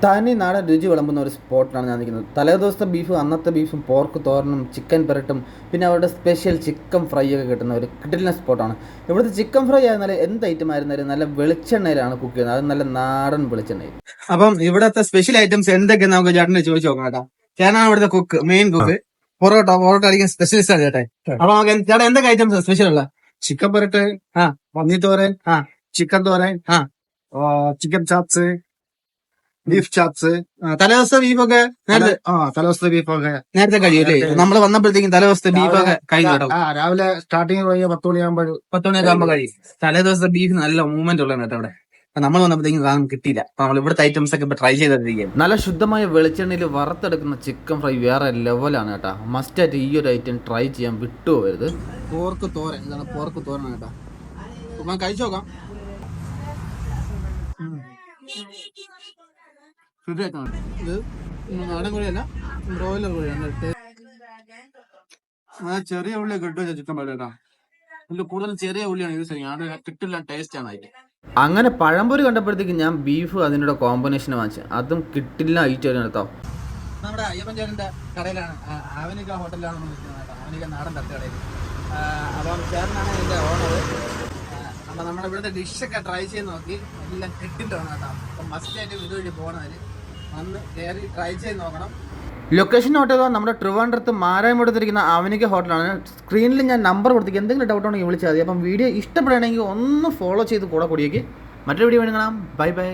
തനി നാടൻ രുചി വിളമ്പുന്ന ഒരു സ്പോട്ടിലാണ് ഞാൻ നിൽക്കുന്നത്. തലേദിവസത്തെ ബീഫ്, അന്നത്തെ ബീഫും, പോർക്ക് തോരനും, ചിക്കൻ പെരട്ടും, പിന്നെ അവരുടെ സ്പെഷ്യൽ ചിക്കൻ ഫ്രൈ ഒക്കെ കിട്ടുന്ന ഒരു കിടിലൻ സ്പോട്ടാണ്. ഇവിടുത്തെ ചിക്കൻ ഫ്രൈ ആയിരുന്നാലും എന്ത് ഐറ്റം ആയിരുന്നാലും നല്ല വെളിച്ചെണ്ണയിലാണ് കുക്ക് ചെയ്യുന്നത്. അത് നല്ല നാടൻ വെളിച്ചെണ്ണയിൽ. അപ്പം ഇവിടുത്തെ സ്പെഷ്യൽ ഐറ്റംസ് എന്തൊക്കെ നമുക്ക് ചേട്ടനെ ചോദിച്ചു നോക്കാം കേട്ടോ. ചേട്ടനാണ് ഇവിടുത്തെ കുക്ക്, മെയിൻ കുക്ക്. പൊറോട്ട അടിക്കാൻ സ്പെഷ്യലിസ്റ്റ് ആണ് ചേട്ടൻ. അപ്പൊ ചേട്ടാ എന്തൊക്കെ ഐറ്റംസ് സ്പെഷ്യൽ ഉള്ള? ചിക്കൻ പെരട്ട്, പന്നി തോരൻ, ചിക്കൻ തോരൻ, ചിക്കൻ ചാപ്സ്, ബീഫ് ചാപ്സ്. തലേദിവസത്തെ ബീഫൊക്കെ തലേദിവസത്തെ ബീഫൊക്കെ നേരത്തെ കഴിയൂല്ലേ? നമ്മൾ വന്നപ്പോഴത്തേക്കും തലേദിവസത്തെ ബീഫൊക്കെ കഴിഞ്ഞു കേട്ടോ. രാവിലെ സ്റ്റാർട്ടിങ് തുടങ്ങിയ 10 മണിയാകുമ്പോൾ 10 മണിയൊക്കെ ആകുമ്പോൾ കഴിയും. തലേദിവസത്തെ ബീഫ് നല്ല മൂവ്മെന്റ് ഉള്ളതാണ് കേട്ടോ അവിടെ. നമ്മൾ വന്നപ്പോഴത്തേക്കും സാധനം കിട്ടിയില്ല. അപ്പൊ നമ്മൾ ഇവിടുത്തെ ഐറ്റംസ് ഒക്കെ ഇപ്പൊ ട്രൈ ചെയ്തിരിക്കുകയാണ്. നല്ല ശുദ്ധമായ വെളിച്ചെണ്ണയിൽ വറുത്തെടുക്കുന്ന ചിക്കൻ ഫ്രൈ വേറെ ലെവലാണ് കേട്ടോ. മസ്റ്റ് ആയിട്ട് ഈ ഒരു ഐറ്റം ട്രൈ ചെയ്യാൻ വിട്ടുപോകരുത്. പോർക്ക് തോരൻ, ഇതാണ് പോർക്ക് തോരൻ കേട്ടോ. അപ്പൊ കഴിച്ചു നോക്കാം. ഇത് നാടൻ കോഴിയല്ല, ബ്രോയിലർ കോഴിയാണ്. ചെറിയ ഉള്ളി കിട്ടുക ചിക്കൻ കേട്ടോ. ഇതിൽ കൂടുതൽ ചെറിയ ഉള്ളിയാണ് യൂസ് ചെയ്യുന്നത്. അത് കിട്ടില്ല, ടേസ്റ്റ് ആണ് അതിന്. അങ്ങനെ പഴംപൊരി കണ്ടപ്പോഴത്തേക്ക് ഞാൻ ബീഫ് അതിനോട് കോമ്പിനേഷൻ വാങ്ങിച്ചു. അതും കിട്ടില്ല ഐറ്റം കേട്ടോ. നമ്മുടെ അയ്യപ്പൻ ചേട്ടൻ്റെ കടയിലാണ്, ആവനിക ഹോട്ടലിലാണ് നമ്മൾ നിൽക്കുന്നത് കേട്ടോ. ആവനിക നാടൻ തട്ടുകടയിൽ. അപ്പം ചേട്ടനാണ് എൻ്റെ ഓണർ. അപ്പം നമ്മുടെ ഇവിടുത്തെ ഡിഷൊക്കെ ട്രൈ ചെയ്ത് നോക്കി, എല്ലാം കിട്ടിയിട്ടാണ് കേട്ടോ. അപ്പം മസ്റ്റായിട്ട് ഇതുവഴി പോകണതിൽ വന്ന് കയറി ട്രൈ ചെയ്ത് നോക്കണം. ലൊക്കേഷൻ നോട്ട് ചെയ്താൽ നമ്മുടെ ട്രിവാൻഡ്രത്ത് മാരായമുടത്തിരിക്കുന്ന ആവനിക ഹോട്ടലാണ്. സ്ക്രീനിൽ ഞാൻ നമ്പർ കൊടുത്തേക്ക്, എന്തെങ്കിലും ഡൗട്ട് ഉണ്ടെങ്കിൽ വിളിച്ചാൽ മതി. അപ്പം വീഡിയോ ഇഷ്ടപ്പെടുകയാണെങ്കിൽ ഒന്ന് ഫോളോ ചെയ്ത് കൂടെ കൂടിയേക്ക്. മറ്റൊരു വീഡിയോ വേണം കാണാം. Bye bye.